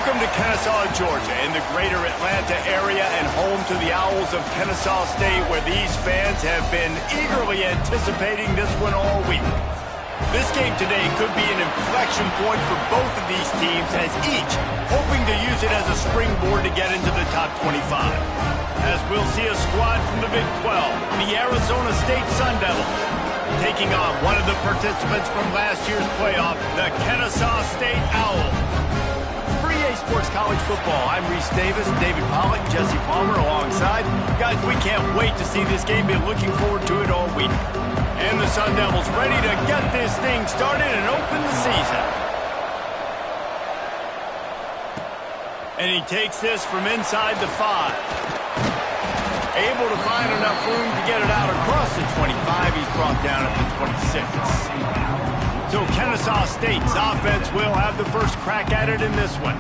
Welcome to Kennesaw, Georgia, in the greater Atlanta area and home to the Owls of Kennesaw State, where these fans have been eagerly anticipating this one all week. This game today could be an inflection point for both of these teams, as each hoping to use it as a springboard to get into the top 25. As we'll see a squad from the Big 12, the Arizona State Sun Devils, taking on one of the participants from last year's playoff, the Kennesaw State Owls. Sports College Football. I'm Reese Davis, David Pollock, Jesse Palmer alongside. Guys, we can't wait to see this game. Been looking forward to it all week. And the Sun Devils ready to get this thing started and open the season. And he takes this from inside the 5. Able to find enough room to get it out across the 25. He's brought down at the 26. So Kennesaw State's offense will have the first crack at it in this one.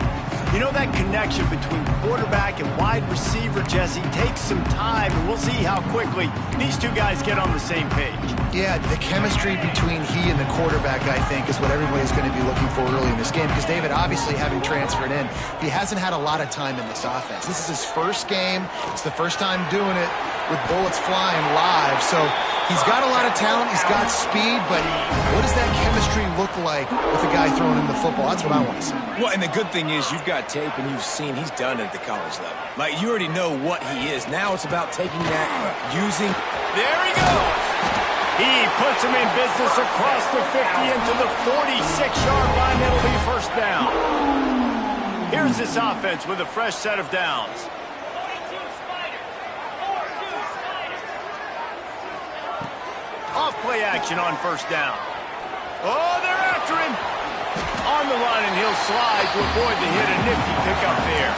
You know, that connection between quarterback and wide receiver, Jesse, takes some time, and we'll see how quickly these two guys get on the same page. Yeah, the chemistry between he and the quarterback, I think, is what everybody's going to be looking for early in this game, because David, obviously, having transferred in, he hasn't had a lot of time in this offense. This is his first game. It's the first time doing it with bullets flying live, so he's got a lot of talent, he's got speed, but what does that chemistry look like with the guy throwing him the football? That's what I want to see. Well, and the good thing is you've got tape and you've seen he's done it at the college level. Like, you already know what he is. Now it's about taking that, using... There he goes! He puts him in business across the 50 into the 46-yard line. It'll be first down. Here's this offense with a fresh set of downs. Off play action on first down. Oh, they're after him. On the run, and he'll slide to avoid the hit. A nifty pickup there.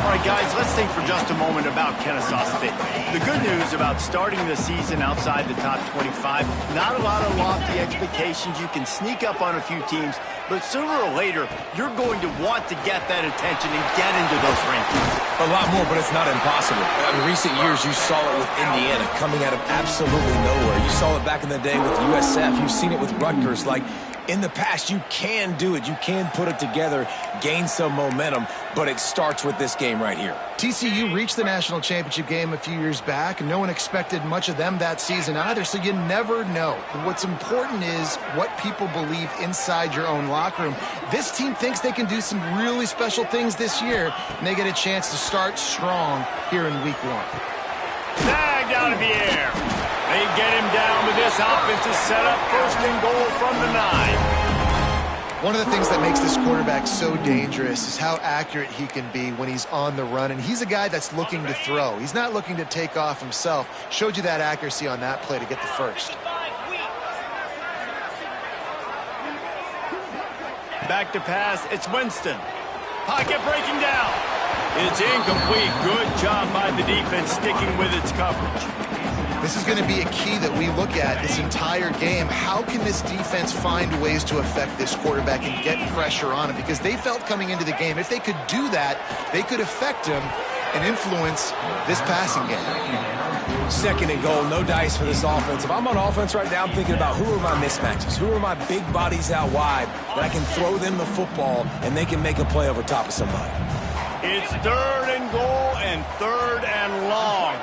All right, guys, let's think for just a moment about Kennesaw State. The good news about starting the season outside the top 25, not a lot of lofty expectations. You can sneak up on a few teams, but sooner or later, you're going to want to get that attention and get into those rankings. A lot more, but it's not impossible. In recent years, you saw it with Indiana coming out of absolutely nowhere. You saw it back in the day with USF. You've seen it with Rutgers. Like, in the past, you can do it. You can put it together, gain some momentum, but it starts with this game right here. TCU reached the national championship game a few years back, and no one expected much of them that season either, so you never know. What's important is what people believe inside your own locker room. This team thinks they can do some really special things this year, and they get a chance to start strong here in week 1. Snagged out of the air. They get him down, but this offense is set up first and goal from the 9. One of the things that makes this quarterback so dangerous is how accurate he can be when he's on the run, and he's a guy that's looking to throw. He's not looking to take off himself. Showed you that accuracy on that play to get the first. Back to pass, it's Winston. Pocket breaking down. It's incomplete. Good job by the defense sticking with its coverage. This is going to be a key that we look at this entire game. How can this defense find ways to affect this quarterback and get pressure on him? Because they felt coming into the game, if they could do that, they could affect him and influence this passing game. Second and goal, no dice for this offense. If I'm on offense right now, I'm thinking about who are my mismatches? Who are my big bodies out wide that I can throw them the football and they can make a play over top of somebody? It's third and goal and third and long.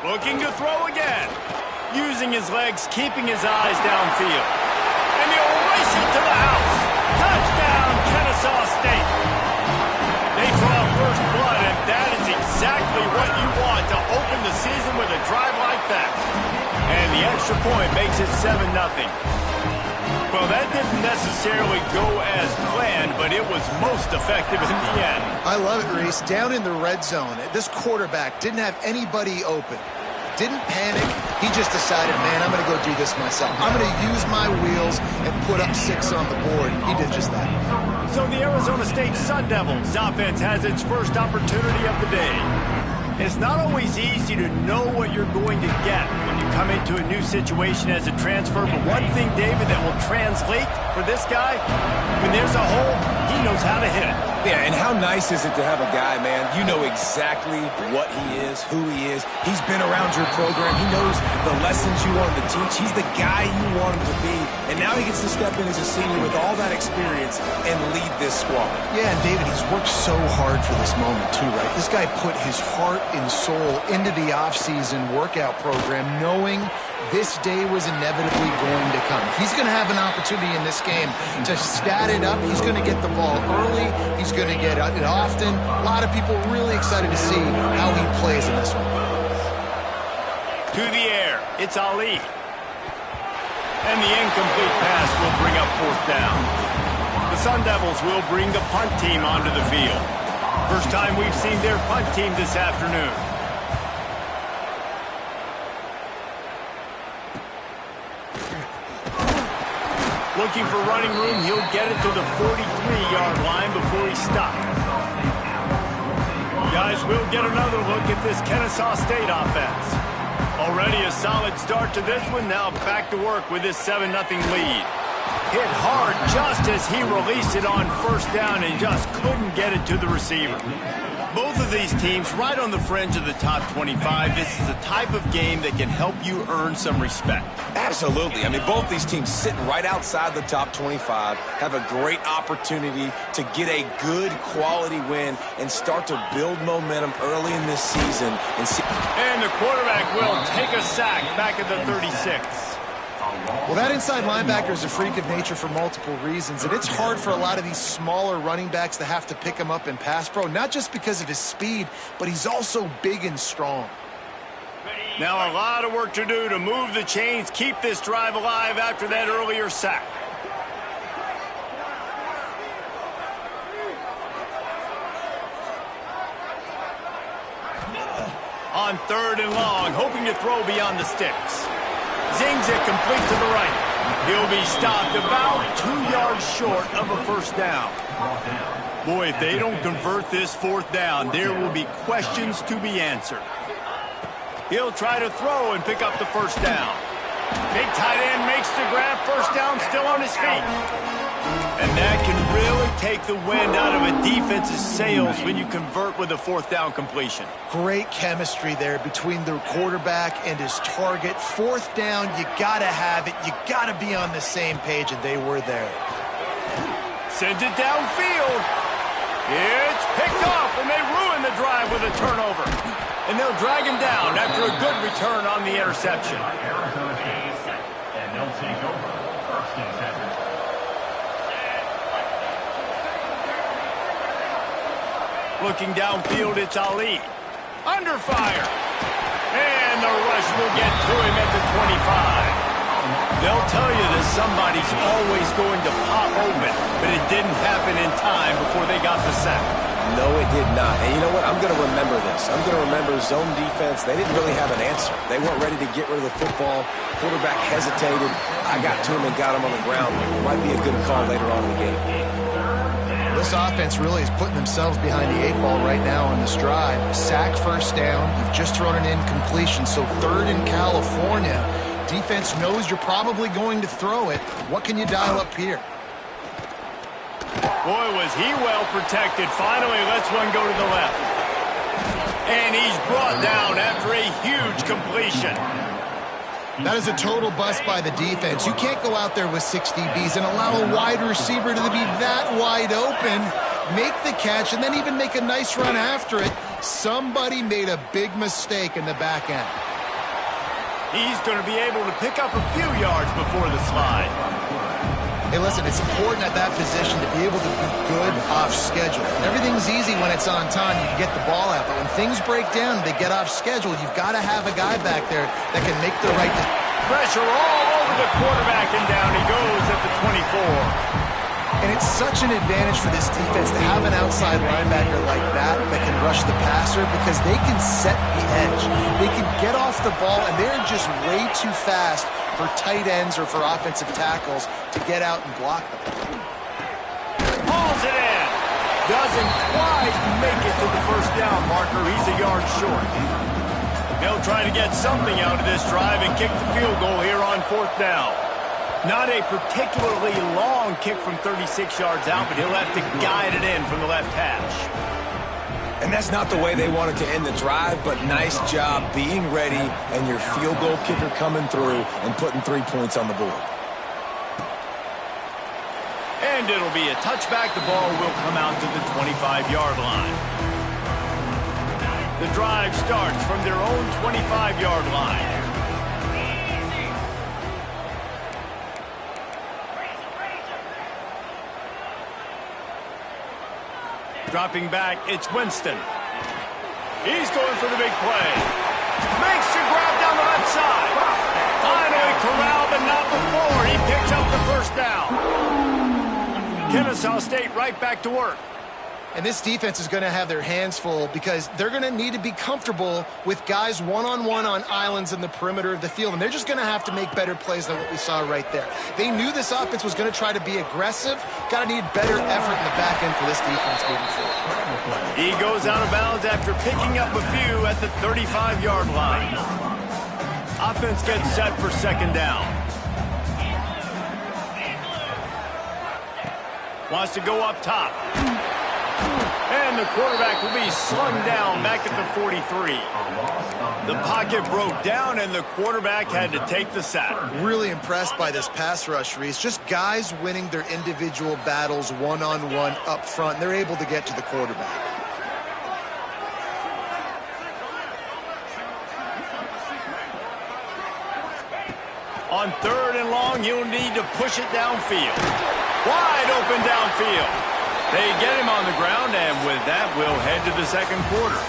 Looking to throw again. Using his legs, keeping his eyes downfield. And he'll race it to the house. Touchdown, Kennesaw State. They draw first blood, and that is exactly what you want to open the season with a drive like that. And the extra point makes it 7-0. Well, that didn't necessarily go as planned, but it was most effective in the end. I love it, Reese. Down in the red zone, this quarterback didn't have anybody open. Didn't panic. He just decided, man, I'm going to go do this myself. I'm going to use my wheels and put up 6 on the board. He did just that. So the Arizona State Sun Devils offense has its first opportunity of the day. It's not always easy to know what you're going to get when you come into a new situation as a transfer, but one thing, David, that will translate for this guy, when there's a hole, he knows how to hit it. Yeah, and how nice is it to have a guy, man, you know exactly what he is, who he is. He's been around your program. He knows the lessons you want him to teach. He's the guy you want him to be. And now he gets to step in as a senior with all that experience and lead this squad. Yeah, and David, he's worked so hard for this moment too, right? This guy put his heart and soul into the offseason workout program knowing this day was inevitably going to come. He's going to have an opportunity in this game to stat it up. He's going to get the ball early. He's going to get it often. A lot of people really excited to see how he plays in this one. To the air, it's Ali. And the incomplete pass will bring up fourth down. The Sun Devils will bring the punt team onto the field. First time we've seen their punt team this afternoon. Looking for running room, he'll get it to the 43-yard line before he stops. Guys, we'll get another look at this Kennesaw State offense. Already a solid start to this one. Now back to work with this 7-0 lead. Hit hard just as he released it on first down and just couldn't get it to the receiver. Both of these teams right on the fringe of the top 25. This is the type of game that can help you earn some respect. Absolutely. I mean, both these teams sitting right outside the top 25 have a great opportunity to get a good quality win and start to build momentum early in this season. And the quarterback will take a sack back at the 36. Well, that inside linebacker is a freak of nature for multiple reasons, and it's hard for a lot of these smaller running backs to have to pick him up in pass pro, not just because of his speed, but he's also big and strong. Now a lot of work to do to move the chains, keep this drive alive after that earlier sack. On third and long, hoping to throw beyond the sticks. Zings it complete to the right. He'll be stopped about 2 yards short of a first down. Boy, if they don't convert this fourth down, there will be questions to be answered. He'll try to throw and pick up the first down. Big tight end makes the grab, first down, still on his feet. And that can really take the wind out of a defense's sails when you convert with a fourth down completion. Great chemistry there between the quarterback and his target. Fourth down, you got to have it. You got to be on the same page, and they were there. Sends it downfield. It's picked off, and they ruin the drive with a turnover. And they'll drag him down after a good return on the interception. And they'll take over first and 10. Looking downfield, it's Ali. Under fire. And the rush will get to him at the 25. They'll tell you that somebody's always going to pop open, but it didn't happen in time before they got the sack. No, it did not. And you know what? I'm going to remember this. I'm going to remember zone defense. They didn't really have an answer. They weren't ready to get rid of the football. Quarterback hesitated. I got to him and got him on the ground. It might be a good call later on in the game. This offense really is putting themselves behind the 8 ball right now on this drive. Sack, first down. You've just thrown an incompletion, so third in California. Defense knows you're probably going to throw it. What can you dial up here? Boy, was he well protected. Finally lets one go to the left. And he's brought down after a huge completion. That is a total bust by the defense. You can't go out there with 6 DBs and allow a wide receiver to be that wide open, make the catch, and then even make a nice run after it. Somebody made a big mistake in the back end. He's going to be able to pick up a few yards before the slide. Hey, listen, it's important at that position to be able to be good off schedule. Everything's easy when it's on time. You can get the ball out. But when things break down, they get off schedule, you've got to have a guy back there that can make the right decision. Pressure all over the quarterback, and down he goes at the 24. And it's such an advantage for this defense to have an outside linebacker like that can rush the passer because they can set the edge. They can get off the ball, and they're just way too fast for tight ends or for offensive tackles to get out and block them. Hauls it in. Doesn't quite make it to the first down marker. He's a yard short. They'll try to get something out of this drive and kick the field goal here on 4th down. Not a particularly long kick from 36 yards out, but he'll have to guide it in from the left hash. And that's not the way they wanted to end the drive, but nice job being ready and your field goal kicker coming through and putting 3 points on the board. And it'll be a touchback. The ball will come out to the 25-yard line. The drive starts from their own 25-yard line. Dropping back, it's Winston. He's going for the big play. Makes the grab down the left side. Finally corralled, but not before. He picks up the first down. Kennesaw State right back to work. And this defense is going to have their hands full because they're going to need to be comfortable with guys one-on-one on islands in the perimeter of the field. And they're just going to have to make better plays than what we saw right there. They knew this offense was going to try to be aggressive. Got to need better effort in the back end for this defense moving forward. He goes out of bounds after picking up a few at the 35-yard line. Offense gets set for 2nd down. Wants to go up top. And the quarterback will be slung down back at the 43. The pocket broke down, and the quarterback had to take the sack. Really impressed by this pass rush, Reese. Just guys winning their individual battles one-on-one up front. They're able to get to the quarterback. On 3rd and long, you'll need to push it downfield. Wide open downfield. They get him on the ground, and with that, we'll head to the 2nd quarter.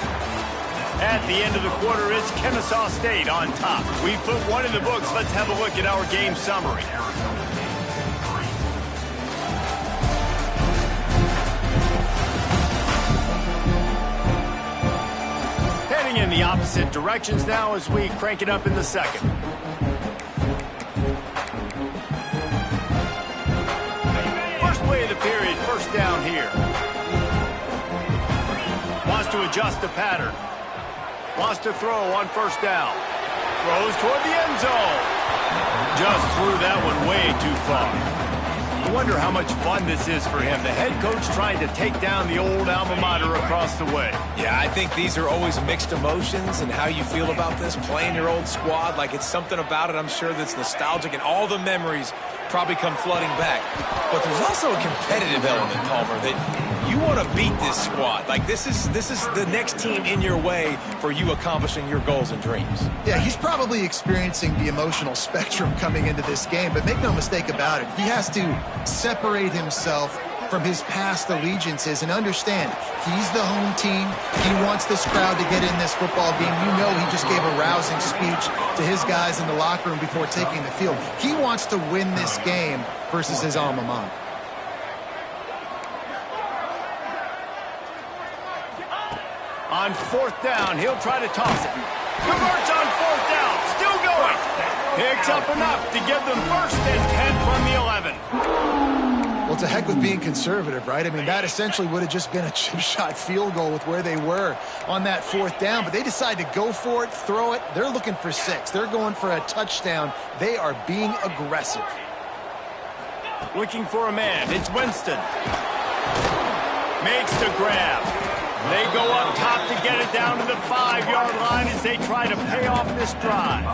At the end of the quarter, it's Kennesaw State on top. We put one in the books. Let's have a look at our game summary. Heading in the opposite directions now as we crank it up in the 2nd. Play of the period, 1st down here. Wants to adjust the pattern. Wants to throw on 1st down. Throws toward the end zone. Just threw that one way too far. I wonder how much fun this is for him. The head coach trying to take down the old alma mater across the way. Yeah, I think these are always mixed emotions and how you feel about this, playing your old squad. Like, it's something about it, I'm sure, that's nostalgic, and all the memories probably come flooding back. But there's also a competitive element, Palmer, that you want to beat this squad. Like, this is the next team in your way for you accomplishing your goals and dreams. Yeah, he's probably experiencing the emotional spectrum coming into this game, but make no mistake about it, he has to separate himself from his past allegiances and understand he's the home team. He wants this crowd to get in this football game. You know, he just gave a rousing speech to his guys in the locker room before taking the field. He wants to win this game versus his alma mater. On 4th down, he'll try to toss it. Converts on 4th down, still going. Picks up enough to give them 1st and 10 from the 11. Well, it's a heck with being conservative, right? I mean, that essentially would have just been a chip shot field goal with where they were on that 4th down, but they decide to go for it, throw it. They're looking for 6. They're going for a touchdown. They are being aggressive. Looking for a man. It's Winston. Makes the grab. They go up top to get it down to the 5-yard line as they try to pay off this drive.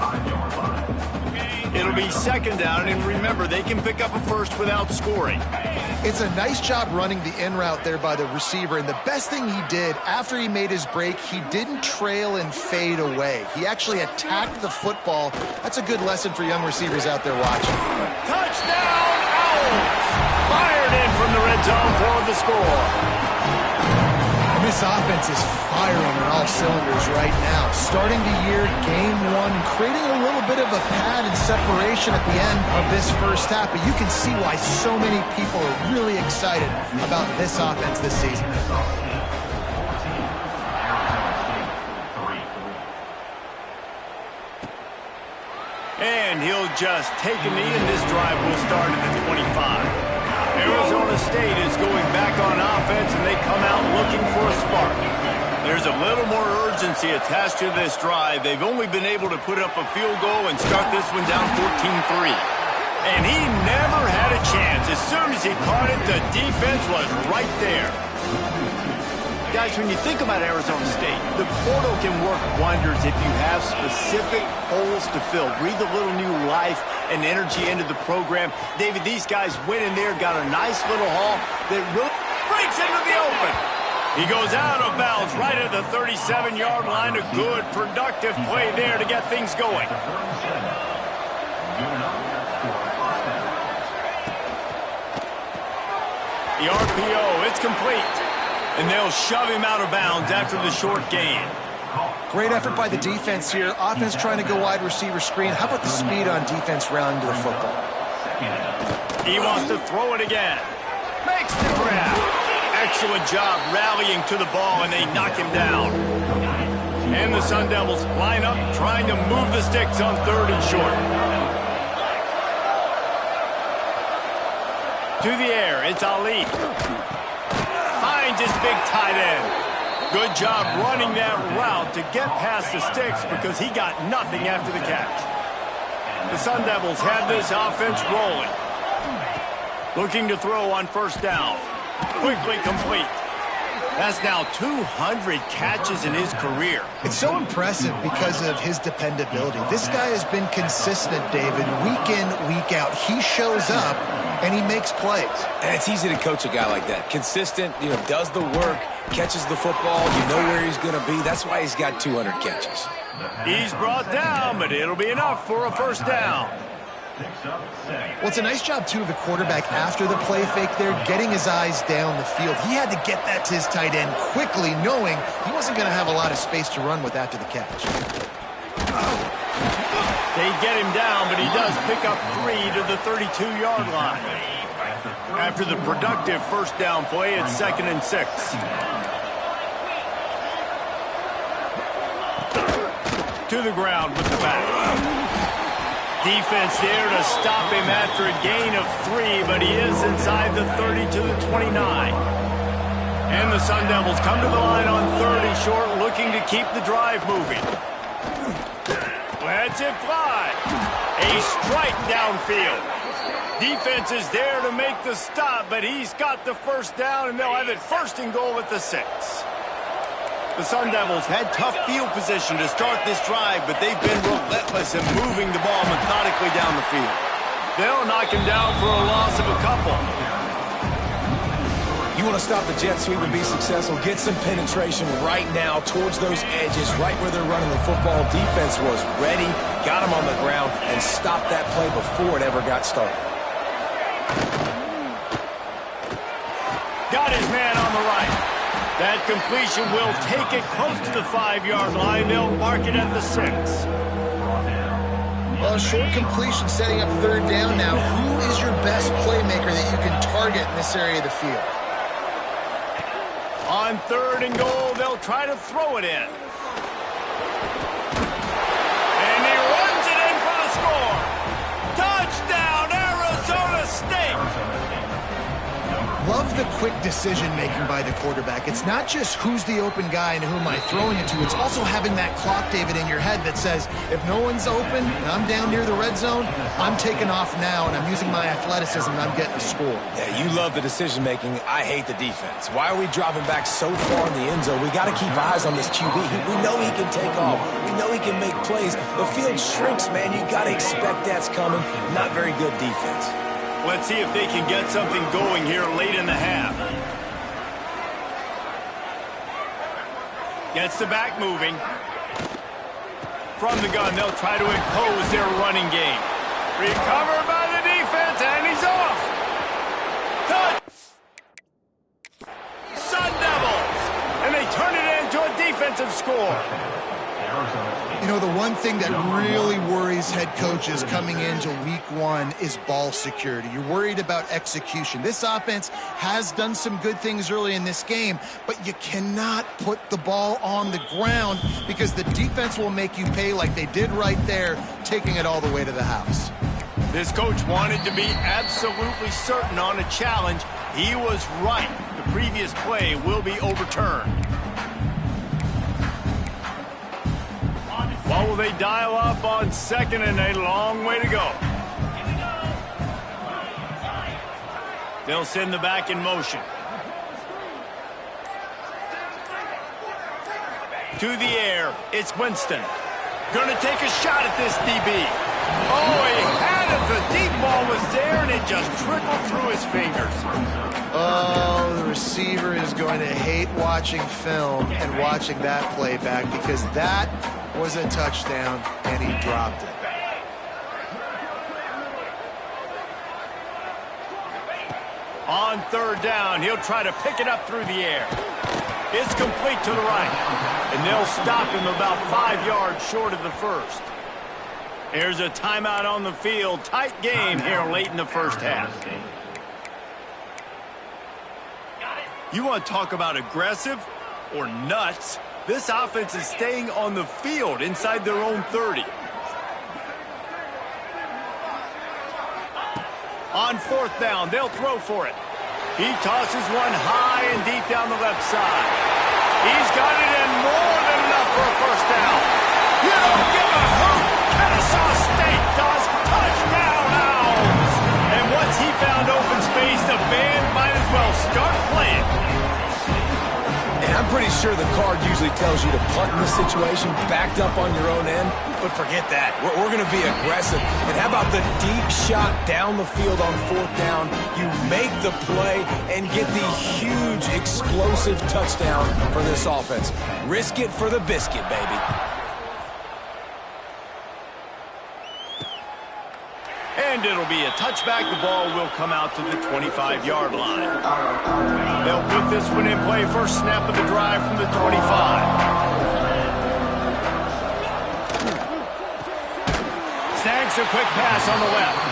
It'll be 2nd down, and remember, they can pick up a 1st without scoring. It's a nice job running the in route there by the receiver, and the best thing he did after he made his break, he didn't trail and fade away. He actually attacked the football. That's a good lesson for young receivers out there watching. Touchdown, Owls! Fired in from the red zone for the score. This offense is firing on all cylinders right now. Starting the year, game 1, and creating a little bit of a pad and separation at the end of this 1st half. But you can see why so many people are really excited about this offense this season. And he'll just take a knee, and this drive will start at the 25. Arizona State is going back on offense, and they come out looking for a spark. There's a little more urgency attached to this drive. They've only been able to put up a field goal and start this one down 14-3. And he never had a chance. As soon as he caught it, the defense was right there. Guys, when you think about Arizona State, the portal can work wonders if you have specific holes to fill. Breathe a little new life and energy into the program. David, these guys went in there, got a nice little haul that really breaks into the open. He goes out of bounds right at the 37-yard line. A good, productive play there to get things going. The RPO, it's complete. And they'll shove him out of bounds after the short gain. Great effort by the defense here. Offense trying to go wide receiver screen. How about the speed on defense rounding to the football? He wants to throw it again. Makes the grab. Excellent job rallying to the ball, and they knock him down. And the Sun Devils line up trying to move the sticks on 3rd and short. To the air, it's Ali. Finds his big tight end. Good job running that route to get past the sticks because he got nothing after the catch. The Sun Devils have this offense rolling. Looking to throw on 1st down. Quickly complete. That's now 200 catches in his career. It's so impressive because of his dependability. This guy has been consistent, David, week in, week out. He shows up, and he makes plays. And it's easy to coach a guy like that. Consistent, does the work, catches the football, you know where he's going to be. That's why he's got 200 catches. He's brought down, but it'll be enough for a 1st down. Well, it's a nice job, too, of the quarterback after the play fake there, getting his eyes down the field. He had to get that to his tight end quickly, knowing he wasn't going to have a lot of space to run with after the catch. They get him down, but he does pick up 3 to the 32-yard line. After the productive 1st down play, it's 2nd and 6. To the ground with the back. Defense there to stop him after a gain of 3, but he is inside the 30 to the 29. And the Sun Devils come to the line on 3rd and short, looking to keep the drive moving. Lets it fly. A strike downfield. Defense is there to make the stop, but he's got the 1st down, and they'll have it 1st and goal at the 6. The Sun Devils had tough field position to start this drive, but they've been relentless in moving the ball methodically down the field. They'll knock him down for a loss of a couple. You want to stop the jet sweep and be successful, get some penetration right now towards those edges, right where they're running the football. Defense was ready, got him on the ground, and stopped that play before it ever got started. Got his man on the right. That completion will take it close to the 5-yard line. They'll mark it at the 6. Well, short completion setting up 3rd down now. Who is your best playmaker that you can target in this area of the field? On 3rd and goal, they'll try to throw it in. And he runs it in for the score. Touchdown, Arizona State! Love the quick decision-making by the quarterback. It's not just who's the open guy and who am I throwing it to. It's also having that clock, David, in your head that says, if no one's open and I'm down near the red zone, I'm taking off now, and I'm using my athleticism, and I'm getting a score. Yeah, you love the decision-making. I hate the defense. Why are we dropping back so far in the end zone? We got to keep eyes on this QB. We know he can take off. We know he can make plays. The field shrinks, man. You got to expect that's coming. Not very good defense. Let's see if they can get something going here late in the half. Gets the back moving. From the gun, they'll try to impose their running game. Recovered by the defense, and he's off. Touch! Sun Devils! And they turn it into a defensive score. You know, the one thing that really worries head coaches coming into week 1 is ball security. You're worried about execution. This offense has done some good things early in this game, but you cannot put the ball on the ground because the defense will make you pay like they did right there, taking it all the way to the house. This coach wanted to be absolutely certain on a challenge. He was right. The previous play will be overturned. What will they dial up on second, and a long way to go? They'll send the back in motion. To the air, it's Winston. Gonna take a shot at this DB. Oh, he had it. The deep ball was there, and it just trickled through his fingers. Oh, the receiver is going to hate watching film and watching that play back, because that was a touchdown, and he dropped it. On third down, he'll try to pick it up through the air. It's complete to the right, and they'll stop him about 5 yards short of the first. There's a timeout on the field. Tight game here late in the first half. You want to talk about aggressive or nuts? This offense is staying on the field inside their own 30. On fourth down, they'll throw for it. He tosses one high and deep down the left side. He's got it in more than enough for a first down. You don't give a hoot. Kennesaw State does. Touchdown, Owls. And once he found open space, the band might as well start playing. And I'm pretty sure the card usually tells you to punt in this situation, backed up on your own end. But forget that. We're going to be aggressive. And how about the deep shot down the field on fourth down? You make the play and get the huge explosive touchdown for this offense. Risk it for the biscuit, baby. And it'll be a touchback. The ball will come out to the 25-yard line. They'll put this one in play. First snap of the drive from the 25. Snags a quick pass on the left.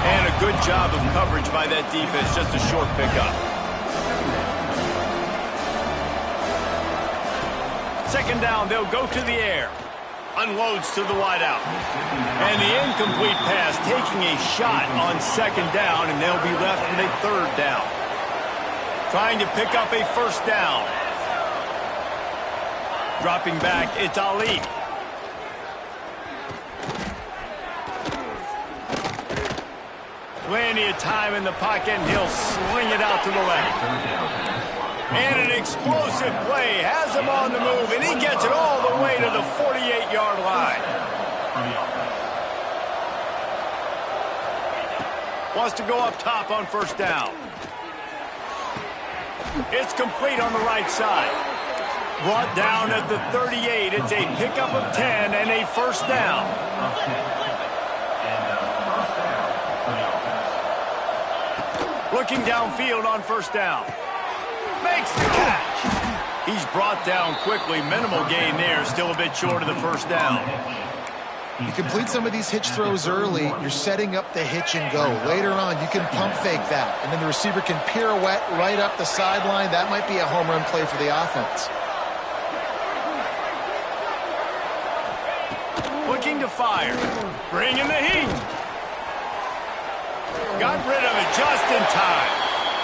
And a good job of coverage by that defense. Just a short pickup. Second down, they'll go to the air. Unloads to the wideout. And the incomplete pass taking a shot on second down, and they'll be left with a third down. Trying to pick up a first down. Dropping back, it's Ali. Plenty of time in the pocket, and he'll sling it out to the left. And an explosive play has him on the move, and he gets it all the way to the 48-yard line. Wants to go up top on first down. It's complete on the right side. Brought down at the 38. It's a pickup of 10 and a first down. Looking downfield on first down. Makes the catch. He's brought down quickly. Minimal gain there. Still a bit short of the first down. You complete some of these hitch throws early, you're setting up the hitch and go. Later on, you can pump fake that, and then the receiver can pirouette right up the sideline. That might be a home run play for the offense. Looking to fire. Bringing the heat. Got rid of it just in time.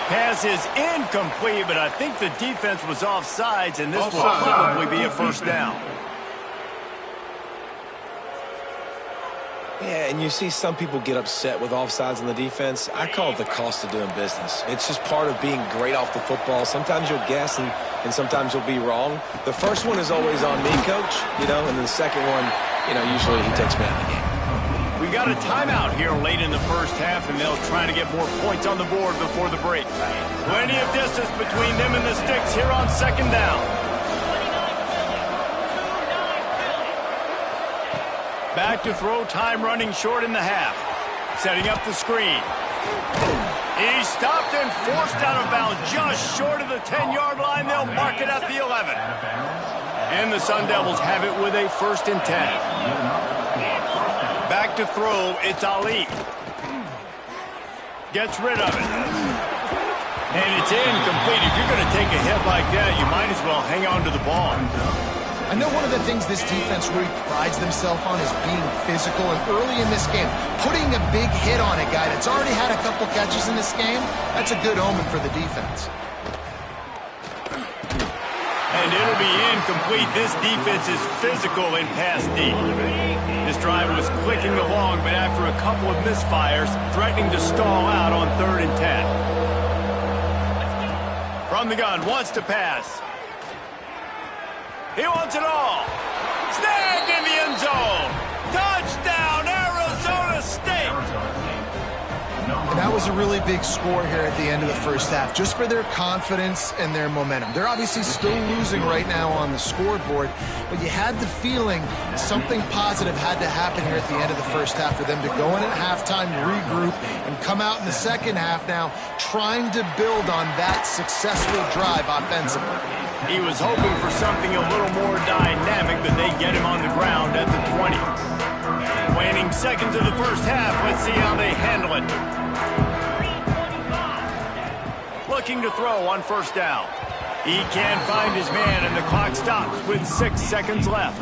Pass is incomplete, but I think the defense was offsides, and this will probably be a first down. Yeah, and you see some people get upset with offsides on the defense. I call it the cost of doing business. It's just part of being great off the football. Sometimes you'll guess, and sometimes you'll be wrong. The first one is always on me, Coach, and then the second one, usually he takes me out of the game. We got a timeout here late in the first half, and they'll try to get more points on the board before the break. Plenty of distance between them and the sticks here on second down. Back to throw, time running short in the half. Setting up the screen. He's stopped and forced out of bounds just short of the 10-yard line. They'll mark it at the 11. And the Sun Devils have it with a 1st and 10. Back to throw, it's Ali. Gets rid of it. And it's incomplete. If you're going to take a hit like that, you might as well hang on to the ball. I know one of the things this defense really prides themselves on is being physical, and early in this game, putting a big hit on a guy that's already had a couple catches in this game, that's a good omen for the defense. And it'll be incomplete. This defense is physical in pass deep. This drive was clicking along, but after a couple of misfires, threatening to stall out on 3rd and 10. From the gun, wants to pass. He wants it all. Snagged in the end zone. Touchdown, Arizona State. And that was a really big score here at the end of the first half, just for their confidence and their momentum. They're obviously still losing right now on the scoreboard, but you had the feeling something positive had to happen here at the end of the first half for them to go in at halftime, regroup, and come out in the second half now trying to build on that successful drive offensively. He was hoping for something a little more dynamic, but they get him on the ground at the 20. Waning seconds of the first half. Let's see how they handle it. Looking to throw on 1st down. He can't find his man, and the clock stops with 6 seconds left.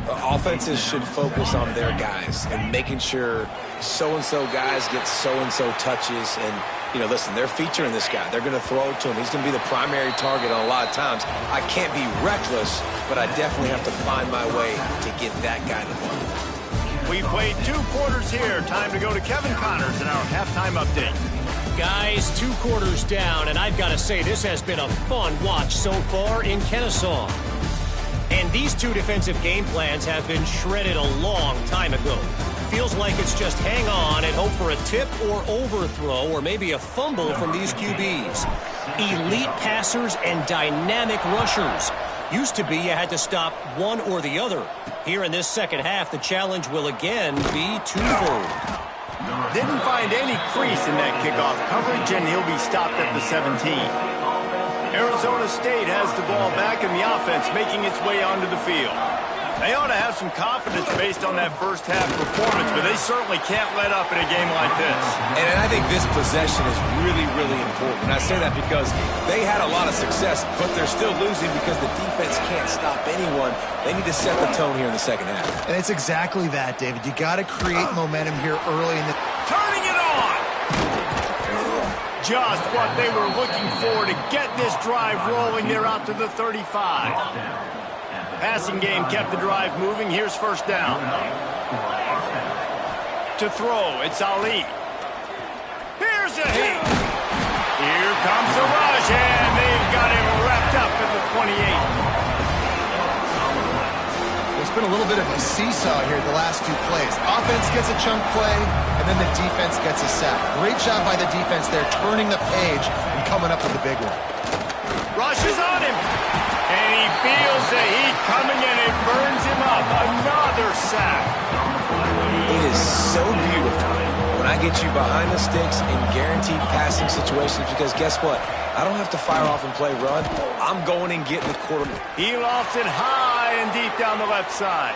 Offenses should focus on their guys and making sure so-and-so guys get so-and-so touches. And, you know, listen, they're featuring this guy. They're going to throw it to him. He's going to be the primary target on a lot of times. I can't be reckless, but I definitely have to find my way to get that guy to ball. We played 2 quarters here. Time to go to Kevin Connors in our halftime update. Guys, 2 quarters down, and I've got to say this has been a fun watch so far in Kennesaw. And these 2 defensive game plans have been shredded a long time ago. Feels like it's just hang on and hope for a tip or overthrow or maybe a fumble from these QBs. Elite passers and dynamic rushers. Used to be you had to stop one or the other. Here in this second half, the challenge will again be twofold. Didn't find any crease in that kickoff coverage, and he'll be stopped at the 17. Arizona State has the ball back in the offense, making its way onto the field. They ought to have some confidence based on that first half performance, but they certainly can't let up in a game like this. And I think this possession is really, really important. And I say that because they had a lot of success, but they're still losing because the defense can't stop anyone. They need to set the tone here in the second half. And it's exactly that, David. You got to create momentum here early in the... Turning it on! Just what they were looking for to get this drive rolling. They're out to the 35. Passing game kept the drive moving. Here's 1st down. To throw, it's Ali. Here's a hit. Here comes the rush, and they've got him wrapped up at the 28. There's been a little bit of a seesaw here the last 2 plays. Offense gets a chunk play, and then the defense gets a sack. Great job by the defense there, turning the page and coming up with the big one. Rush is on him. And he feels the heat coming, and it burns him up. Another sack. It is so beautiful when I get you behind the sticks in guaranteed passing situations, because guess what? I don't have to fire off and play run. I'm going and getting the quarterback. He lofts it high and deep down the left side.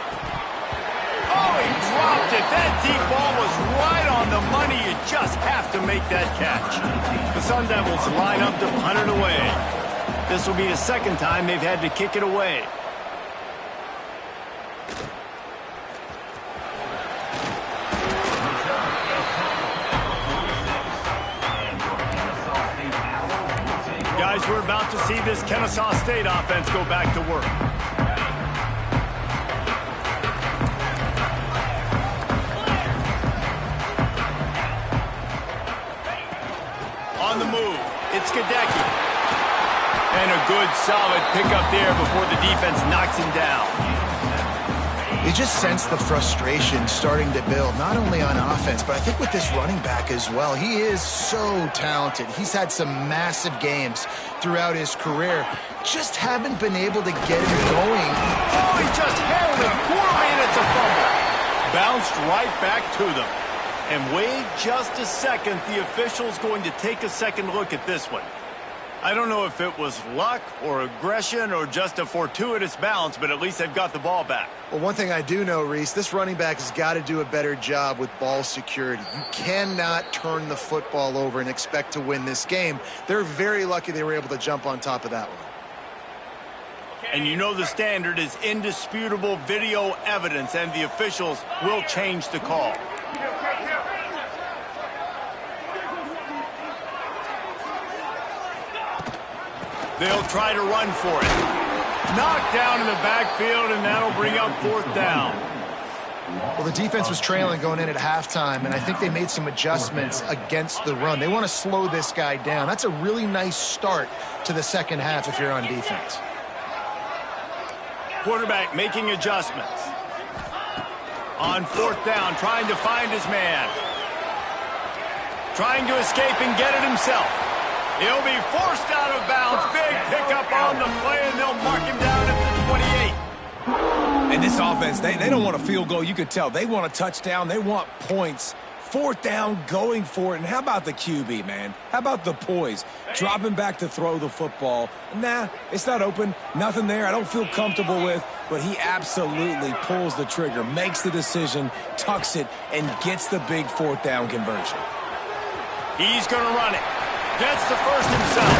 Oh, he dropped it. That deep ball was right on the money. You just have to make that catch. The Sun Devils line up to punt it away. This will be the second time they've had to kick it away. Guys, we're about to see this Kennesaw State offense go back to work. On the move, it's Gadecki. And a good, solid pickup there before the defense knocks him down. You just sense the frustration starting to build, not only on offense, but I think with this running back as well. He is so talented. He's had some massive games throughout his career. Just haven't been able to get him going. Oh, he just held it poorly, and it's a fumble. Bounced right back to them. And wait just a second. The official's going to take a second look at this one. I don't know if it was luck or aggression or just a fortuitous bounce, but at least they've got the ball back. Well, one thing I do know, Reese, this running back has got to do a better job with ball security. You cannot turn the football over and expect to win this game. They're very lucky they were able to jump on top of that one. And you know the standard is indisputable video evidence, and the officials will change the call. They'll try to run for it. Knocked down in the backfield, and that'll bring up 4th down. Well, the defense was trailing going in at halftime, and I think they made some adjustments against the run. They want to slow this guy down. That's a really nice start to the second half if you're on defense. Quarterback making adjustments. On 4th down, trying to find his man. Trying to escape and get it himself. He'll be forced out of bounds. Big pickup on the play, and they'll mark him down at the 28. And this offense, they don't want a field goal. You could tell. They want a touchdown. They want points. 4th down, going for it. And how about the QB, man? How about the poise? Dropping back to throw the football. Nah, it's not open. Nothing there I don't feel comfortable with. But he absolutely pulls the trigger, makes the decision, tucks it, and gets the big 4th down conversion. He's going to run it. Gets the first himself.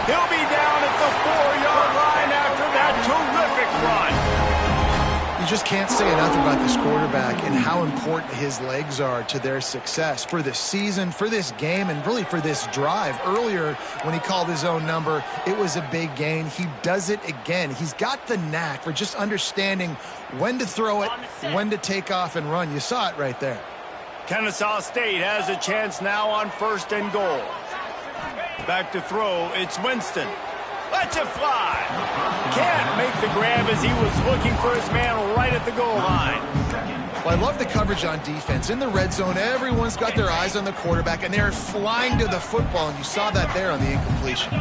He'll be down at the 4-yard line after that terrific run. You just can't say enough about this quarterback and how important his legs are to their success for this season, for this game, and really for this drive. Earlier, when he called his own number, it was a big gain. He does it again. He's got the knack for just understanding when to throw it, when to take off and run. You saw it right there. Kennesaw State has a chance now on 1st and goal. Back to throw, it's Winston. Lets it fly. Can't make the grab as he was looking for his man right at the goal line. Well, I love the coverage on defense. In the red zone, everyone's got their eyes on the quarterback, and they're flying to the football, and you saw that there on the incompletion.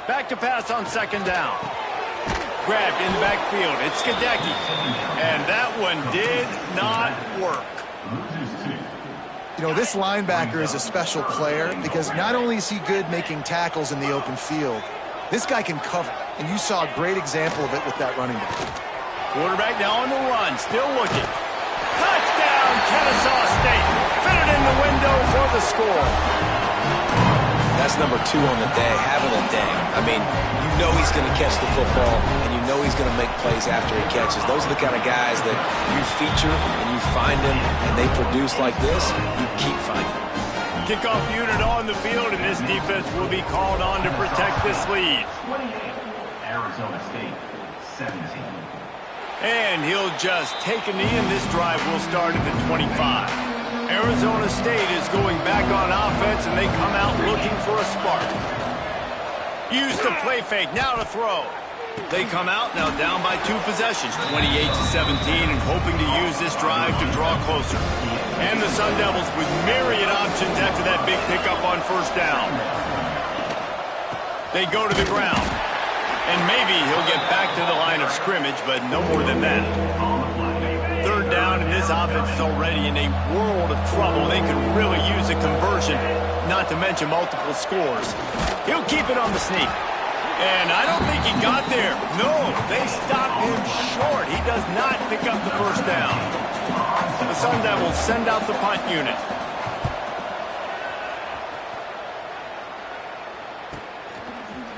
Back to pass on 2nd down. Grabbed in the backfield. It's Skadecki. And that one did not work. You know, this linebacker is a special player because not only is he good making tackles in the open field, this guy can cover. And you saw a great example of it with that running back. Quarterback now on the run. Still looking. Touchdown, Kennesaw State. Fit it in the window for the score. That's number 2 on the day, having a day. I mean, you know he's going to catch the football, and you know he's going to make plays after he catches. Those are the kind of guys that you feature, and you find them, and they produce like this, you keep finding them. Kickoff unit on the field, and this defense will be called on to protect this lead. 28, Arizona State, 17. And he'll just take a knee, and this drive will start at the 25. Arizona State is going back on offense, and they come out looking for a spark. Use the play fake, now to throw. They come out now down by 2 possessions, 28-17, and hoping to use this drive to draw closer. And the Sun Devils with myriad options after that big pickup on 1st down. They go to the ground. And maybe he'll get back to the line of scrimmage, but no more than that. 3rd down, and this offense is already in a world of trouble. They could really use a conversion, not to mention multiple scores. He'll keep it on the sneak. And I don't think he got there. No, they stopped him short. He does not pick up the 1st down. The Sun Devils send out the punt unit.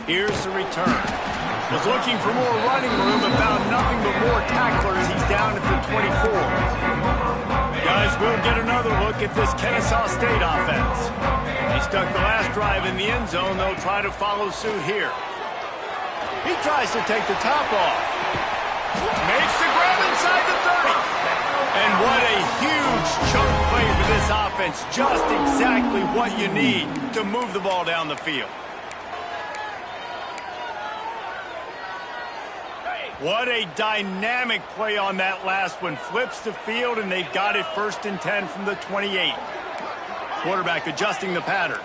Here's the return. Was looking for more running room and found nothing but more tacklers. He's down at the 24. Guys, we'll get another look at this Kennesaw State offense. They stuck the last drive in the end zone. They'll try to follow suit here. He tries to take the top off. Makes the grab inside the 30. And what a huge chunk play for this offense. Just exactly what you need to move the ball down the field. What a dynamic play on that last one. Flips the field, and they've got it 1st and 10 from the 28. Quarterback adjusting the pattern.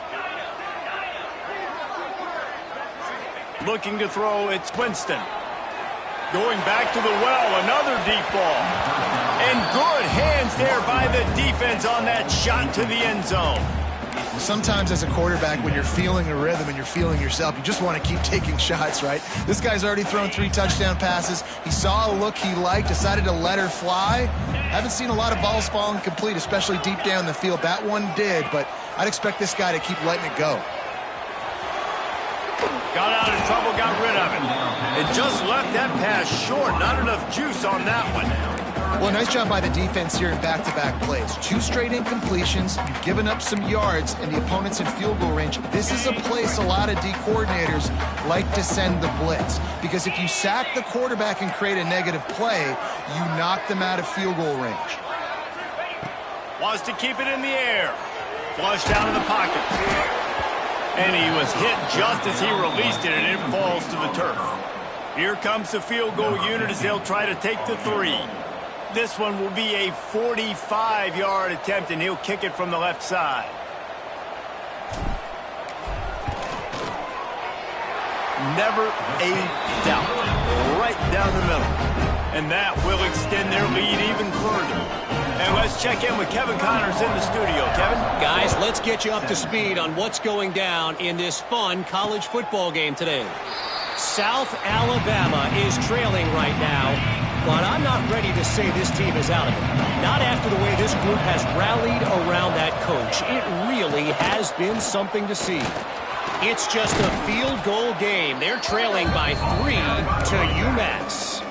Looking to throw, it's Winston. Going back to the well, another deep ball. And good hands there by the defense on that shot to the end zone. Sometimes as a quarterback, when you're feeling a rhythm and you're feeling yourself, you just want to keep taking shots, right? This guy's already thrown 3 touchdown passes. He saw a look he liked, decided to let her fly. Haven't seen a lot of balls falling complete, especially deep down the field. That one did, but I'd expect this guy to keep letting it go. Got out of trouble, got rid of it. It just left that pass short. Not enough juice on that one. Well, nice job by the defense here in back-to-back plays. 2 straight incompletions, you've given up some yards, and the opponent's in field goal range. This is a place a lot of D coordinators like to send the blitz, because if you sack the quarterback and create a negative play, you knock them out of field goal range. Wants to keep it in the air. Flushed out of the pocket. And he was hit just as he released it, and it falls to the turf. Here comes the field goal unit as they'll try to take the 3. This one will be a 45-yard attempt, and he'll kick it from the left side. Never a doubt. Right down the middle. And that will extend their lead even further. And let's check in with Kevin Connors in the studio. Kevin? Guys, let's get you up to speed on what's going down in this fun college football game today. South Alabama is trailing right now, but I'm not ready to say this team is out of it. Not after the way this group has rallied around that coach. It really has been something to see. It's just a field goal game. They're trailing by 3 to UMass.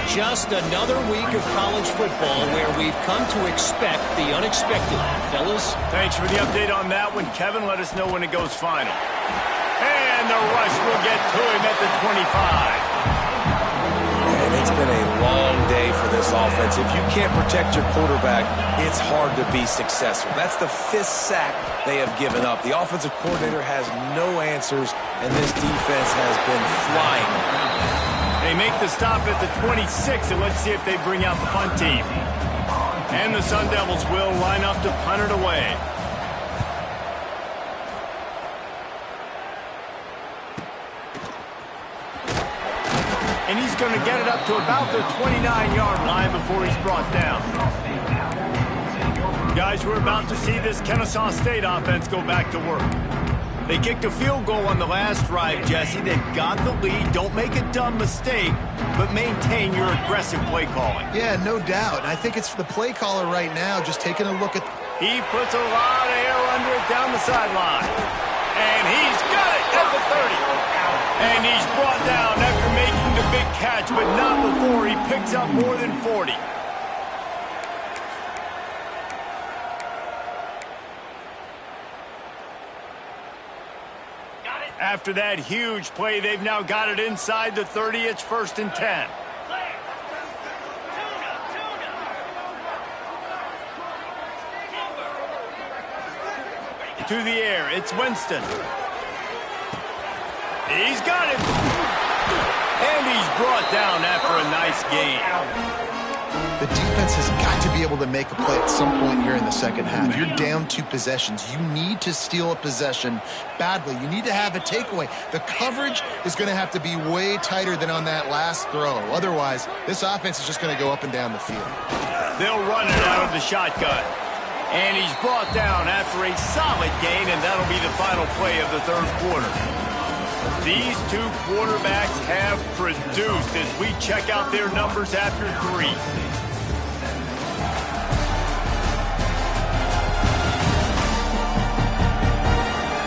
Just another week of college football where we've come to expect the unexpected. Fellas? Thanks for the update on that one, Kevin. Let us know when it goes final. And the rush will get to him at the 25. And it's been a long day for this offense. If you can't protect your quarterback, it's hard to be successful. That's the 5th sack they have given up. The offensive coordinator has no answers, and this defense has been flying. They make the stop at the 26, and let's see if they bring out the punt team. And the Sun Devils will line up to punt it away. And he's going to get it up to about the 29-yard line before he's brought down. Guys, we're about to see this Kennesaw State offense go back to work. They kicked a field goal on the last drive, Jesse. They've got the lead. Don't make a dumb mistake, but maintain your aggressive play calling. Yeah, no doubt. I think it's the play caller right now just taking a look at... He puts a lot of air under it down the sideline. And he's got it at the 30. And he's brought down after making the big catch, but not before he picks up more than 40. After that huge play, they've now got it inside the 30. It's 1st and 10. To the air, it's Winston. He's got it. And he's brought down after a nice gain. The defense has got to be able to make a play at some point here in the second half. You're down 2 possessions. You need to steal a possession badly. You need to have a takeaway. The coverage is going to have to be way tighter than on that last throw. Otherwise, this offense is just going to go up and down the field. They'll run it out of the shotgun. And he's brought down after a solid gain, and that'll be the final play of the 3rd quarter. These 2 quarterbacks have produced as we check out their numbers after 3.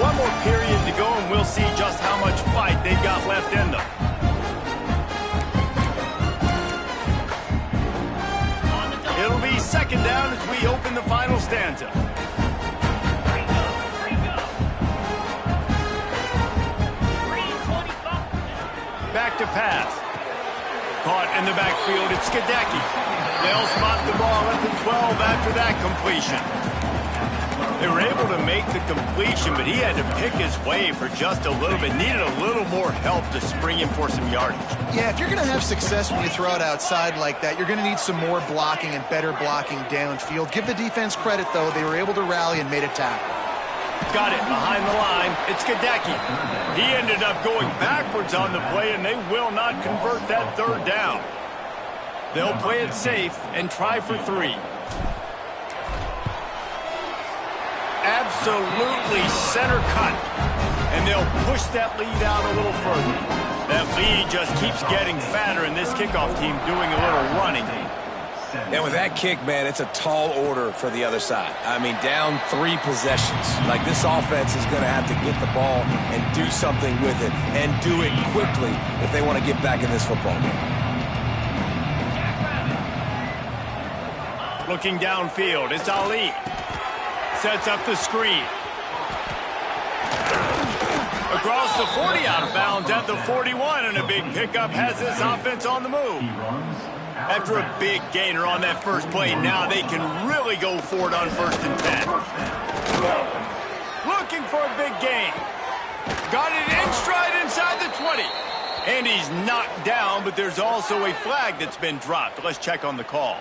One more period to go, and we'll see just how much fight they've got left in them. It'll be 2nd down as we open the final stanza. Back to pass. Caught in the backfield, it's Skidecki. They'll spot the ball at the 12 after that completion. They were able to make the completion, but he had to pick his way for just a little bit. Needed a little more help to spring him for some yardage. Yeah, if you're going to have success when you throw it outside like that, you're going to need some more blocking and better blocking downfield. Give the defense credit, though. They were able to rally and made a tackle. Got it behind the line. It's Skidecki. He ended up going backwards on the play, and they will not convert that 3rd down. They'll play it safe and try for 3. Absolutely center cut. And they'll push that lead out a little further. That lead just keeps getting fatter, and this kickoff team doing a little running. And with that kick, man, it's a tall order for the other side. I mean, down 3 possessions. Like, this offense is going to have to get the ball and do something with it, and do it quickly if they want to get back in this football game. Looking downfield, it's Ali. Sets up the screen. Across the 40, out of bounds at the 41, and a big pickup has this offense on the move. After a big gainer on that first play, now they can really go for it on 1st and 10. Looking for a big gain. Got it in stride inside the 20. And he's knocked down, but there's also a flag that's been dropped. Let's check on the call.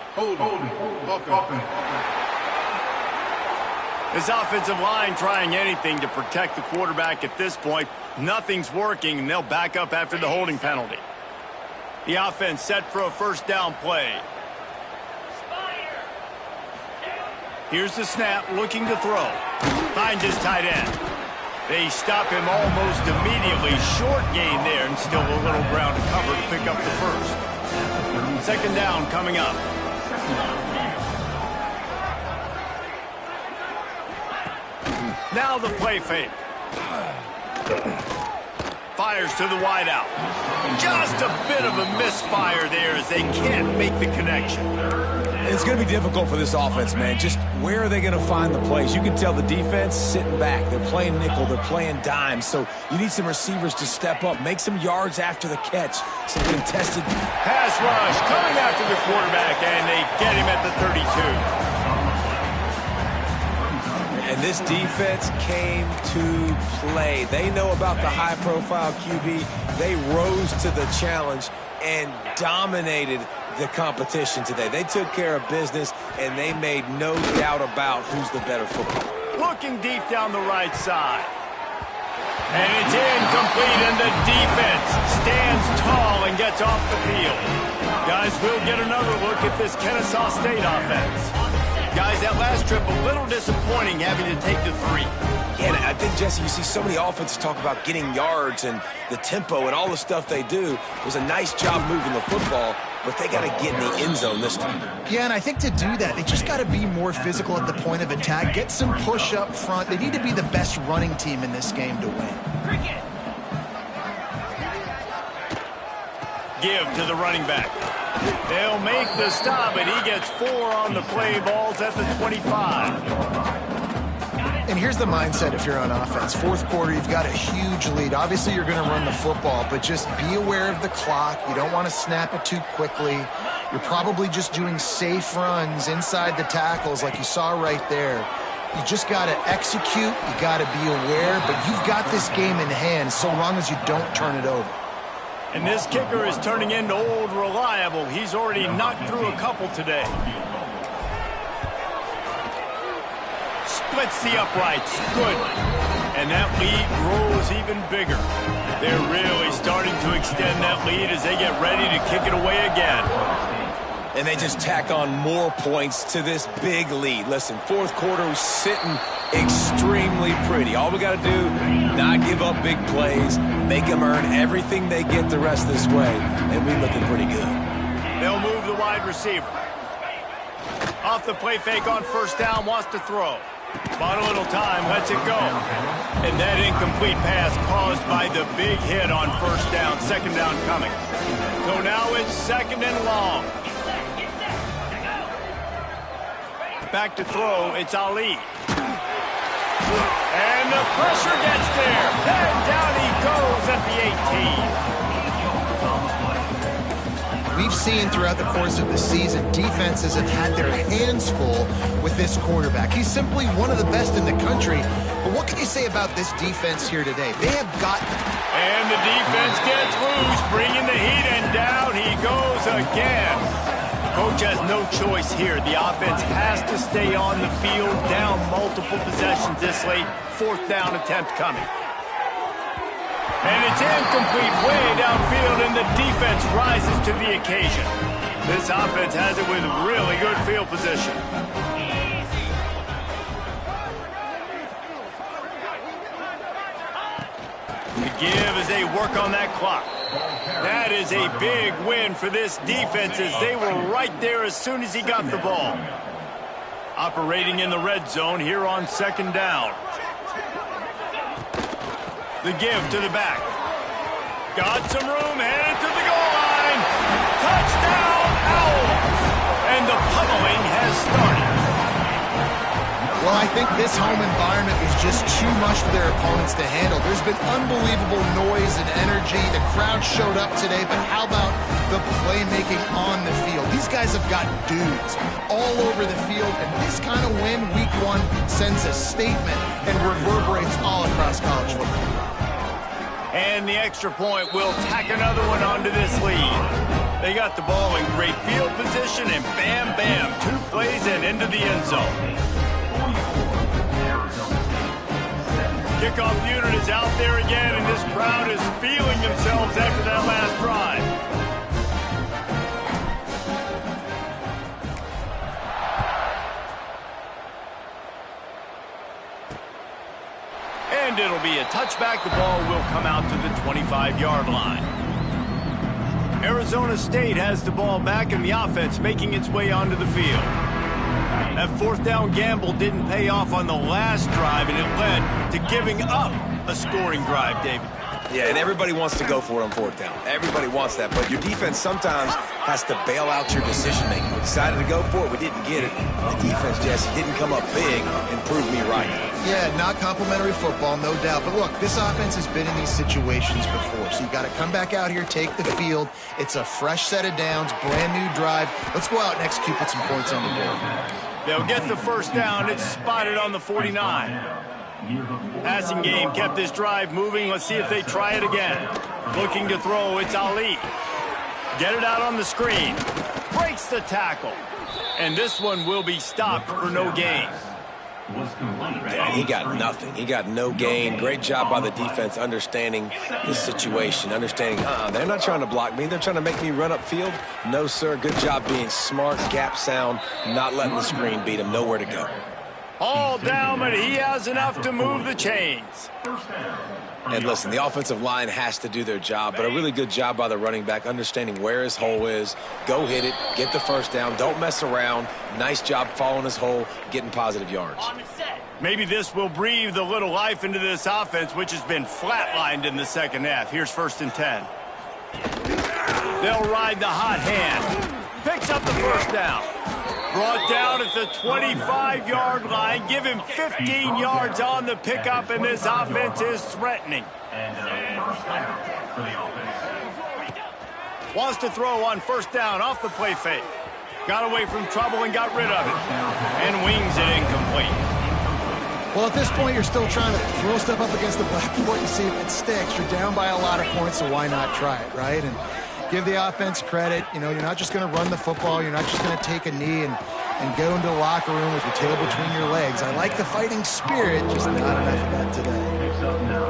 This offensive line trying anything to protect the quarterback at this point. Nothing's working, and they'll back up after the holding penalty. The offense set for a 1st down play. Here's the snap, looking to throw. Finds his tight end. They stop him almost immediately. Short gain there, and still a little ground to cover to pick up the 1st. 2nd down coming up. Now the play fake. Fires to the wideout. Just a bit of a misfire there as they can't make the connection. It's going to be difficult for this offense, man. Just where are they going to find the plays? You can tell the defense sitting back. They're playing nickel. They're playing dime. So you need some receivers to step up, make some yards after the catch. Some contested pass rush coming after the quarterback, and they get him at the 32. And this defense came to play. They know about the high-profile QB. They rose to the challenge and dominated the competition today. They took care of business, and they made no doubt about who's the better footballer. Looking deep down the right side. And it's incomplete, and the defense stands tall and gets off the field. Guys, we'll get another look at this Kennesaw State offense. Guys, that last trip, a little disappointing having to take the 3. Yeah, and I think, Jesse, you see so many offenses talk about getting yards and the tempo and all the stuff they do. It was a nice job moving the football, but they got to get in the end zone this time. Yeah, and I think to do that, they just got to be more physical at the point of attack, get some push up front. They need to be the best running team in this game to win. Give to the running back. They'll make the stop, and he gets 4 on the play. Balls at the 25. And here's the mindset if you're on offense. 4th quarter, you've got a huge lead. Obviously, you're going to run the football, but just be aware of the clock. You don't want to snap it too quickly. You're probably just doing safe runs inside the tackles like you saw right there. You just got to execute. You got to be aware, but you've got this game in hand so long as you don't turn it over. And this kicker is turning into old reliable. He's already knocked through a couple today. Splits the uprights. Good. And that lead grows even bigger. They're really starting to extend that lead as they get ready to kick it away again. And they just tack on more points to this big lead. Listen, 4th quarter was sitting extremely pretty. All we got to do, not give up big plays, make them earn everything they get the rest of this way, and we're looking pretty good. They'll move the wide receiver. Off the play fake on 1st down, wants to throw. Bought a little time, lets it go. And that incomplete pass caused by the big hit on 1st down, 2nd down coming. So now it's 2nd and long. Back to throw, it's Ali. And the pressure gets there. And down he goes at the 18. We've seen throughout the course of the season, defenses have had their hands full with this quarterback. He's simply one of the best in the country. But what can you say about this defense here today? They have got... And the defense gets loose, bringing the heat, and down he goes again. Coach has no choice here. The offense has to stay on the field, down multiple possessions this late. 4th down attempt coming. And it's incomplete way downfield, and the defense rises to the occasion. This offense has it with really good field position. The give as they work on that clock. That is a big win for this defense as they were right there as soon as he got the ball. Operating in the red zone here on 2nd down. The give to the back. Got some room, headed to the goal line. Touchdown, Owls! And the pummeling has started. I think this home environment was just too much for their opponents to handle. There's been unbelievable noise and energy. The crowd showed up today, but how about the playmaking on the field? These guys have got dudes all over the field, and this kind of win week 1 sends a statement and reverberates all across college football. And the extra point will tack another one onto this lead. They got the ball in great field position, and bam, bam, 2 plays and into the end zone. Kickoff unit is out there again, and this crowd is feeling themselves after that last drive. And it'll be a touchback. The ball will come out to the 25-yard line. Arizona State has the ball back, and the offense making its way onto the field. That 4th down gamble didn't pay off on the last drive, and it led to giving up a scoring drive, David. Yeah, and everybody wants to go for it on 4th down. Everybody wants that, but your defense sometimes has to bail out your decision-making. We decided to go for it. We didn't get it. The defense just didn't come up big and prove me right. Yeah, not complimentary football, no doubt. But look, this offense has been in these situations before, so you got to come back out here, take the field. It's a fresh set of downs, brand new drive. Let's go out and execute, put some points on the board. They'll get the 1st down. It's spotted on the 49. Passing game kept this drive moving. Let's see if they try it again. Looking to throw, it's Ali. Get it out on the screen. Breaks the tackle. And this one will be stopped for no gain. Yeah, he got nothing. He got no gain. Great job by the defense understanding the situation, understanding, they're not trying to block me. They're trying to make me run upfield. No, sir. Good job being smart, gap sound, not letting the screen beat him. Nowhere to go. All down, but he has enough to move the chains. And listen, the offensive line has to do their job, but a really good job by the running back understanding where his hole is. Go hit it, get the 1st down, don't mess around. Nice job following his hole, getting positive yards. Maybe this will breathe a little life into this offense, which has been flatlined in the 2nd half. Here's 1st and 10. They'll ride the hot hand. Picks up the 1st down. Brought down at the 25-yard line. Give him 15 yards on the pickup, and this offense is threatening. Wants to throw on 1st down off the play fake. Got away from trouble and got rid of it. And wings it incomplete. Well, at this point, you're still trying to throw stuff up against the blackboard and see if it sticks. You're down by a lot of points, so why not try it, right? And give the offense credit. You know, you're not just going to run the football. You're not just going to take a knee and go into the locker room with your tail between your legs. I like the fighting spirit, just not enough of that today.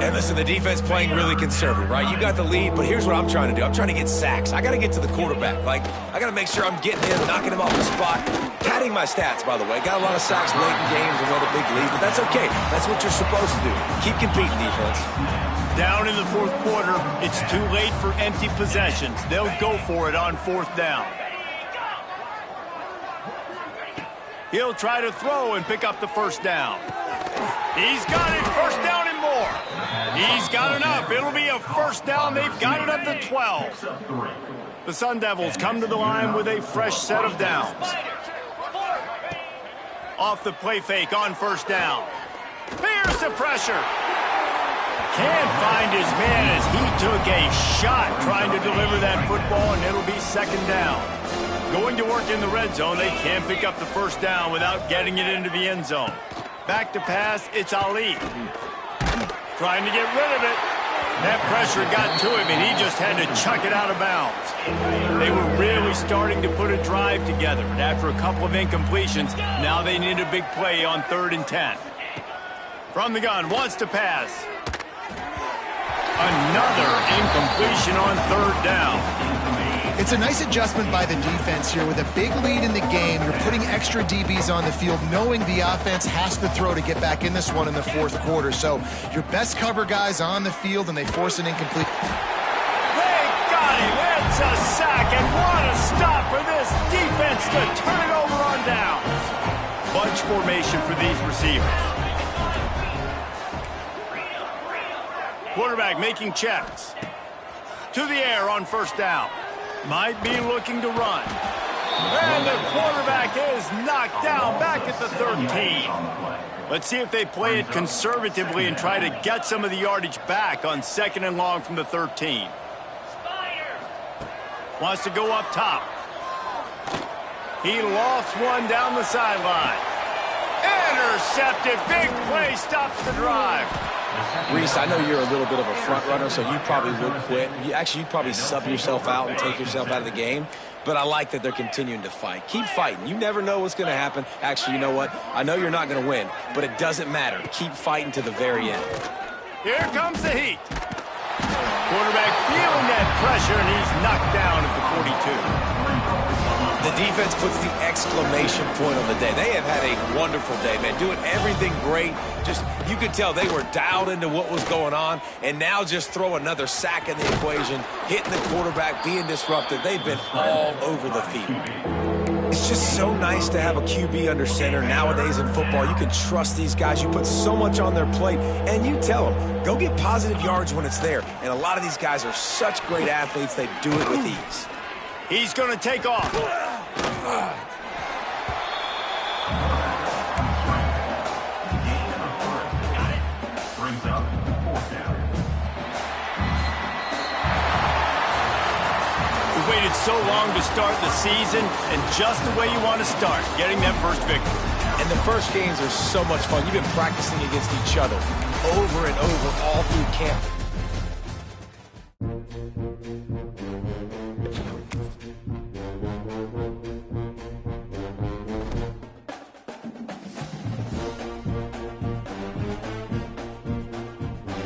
And listen, the defense playing really conservative, right? You got the lead, but here's what I'm trying to do. I'm trying to get sacks. I got to get to the quarterback. Like, I got to make sure I'm getting him, knocking him off the spot. Padding my stats, by the way. Got a lot of sacks late in games and went a big lead, but that's okay. That's what you're supposed to do. Keep competing, defense. Down in the 4th quarter, it's too late for empty possessions. They'll go for it on 4th down. He'll try to throw and pick up the 1st down. He's got it, 1st down and more. He's got enough. It'll be a 1st down. They've got it at the 12. The Sun Devils come to the line with a fresh set of downs. Off the play fake on 1st down. Here's the pressure. Can't find his man as he took a shot trying to deliver that football, and it'll be 2nd down. Going to work in the red zone, they can't pick up the 1st down without getting it into the end zone. Back to pass, it's Ali. Trying to get rid of it. That pressure got to him, and he just had to chuck it out of bounds. They were really starting to put a drive together, but after a couple of incompletions, now they need a big play on 3rd and 10. From the gun, wants to pass. Another incompletion on 3rd down. It's a nice adjustment by the defense here. With a big lead in the game, you're putting extra DBs on the field, knowing the offense has to throw to get back in this one in the 4th quarter. So your best cover guys on the field, and they force an incomplete. They got him. It's a sack, and what a stop for this defense to turn it over on downs. Bunch formation for these receivers. Quarterback making checks. To the air on 1st down. Might be looking to run. And the quarterback is knocked down back at the 13. Let's see if they play it conservatively and try to get some of the yardage back on 2nd and long from the 13. Wants to go up top. He lofts one down the sideline. Intercepted. Big play stops the drive. Reese, I know you're a little bit of a front runner, so you probably would quit. You'd probably sub yourself out and take yourself out of the game. But I like that they're continuing to fight. Keep fighting. You never know what's going to happen. Actually, you know what? I know you're not going to win, but it doesn't matter. Keep fighting to the very end. Here comes the heat. Quarterback feeling that pressure, and he's knocked down at the 42. The defense puts the exclamation point on the day. They have had a wonderful day, man. Doing everything great. Just, you could tell they were dialed into what was going on, and now just throw another sack in the equation, hitting the quarterback, being disruptive. They've been all over the field. It's just so nice to have a QB under center. Nowadays in football, you can trust these guys. You put so much on their plate, and you tell them, go get positive yards when it's there. And a lot of these guys are such great athletes, they do it with ease. He's going to take off. We waited so long to start the season, and just the way you want to start, getting that first victory. And the first games are so much fun. You've been practicing against each other over and over all through camp.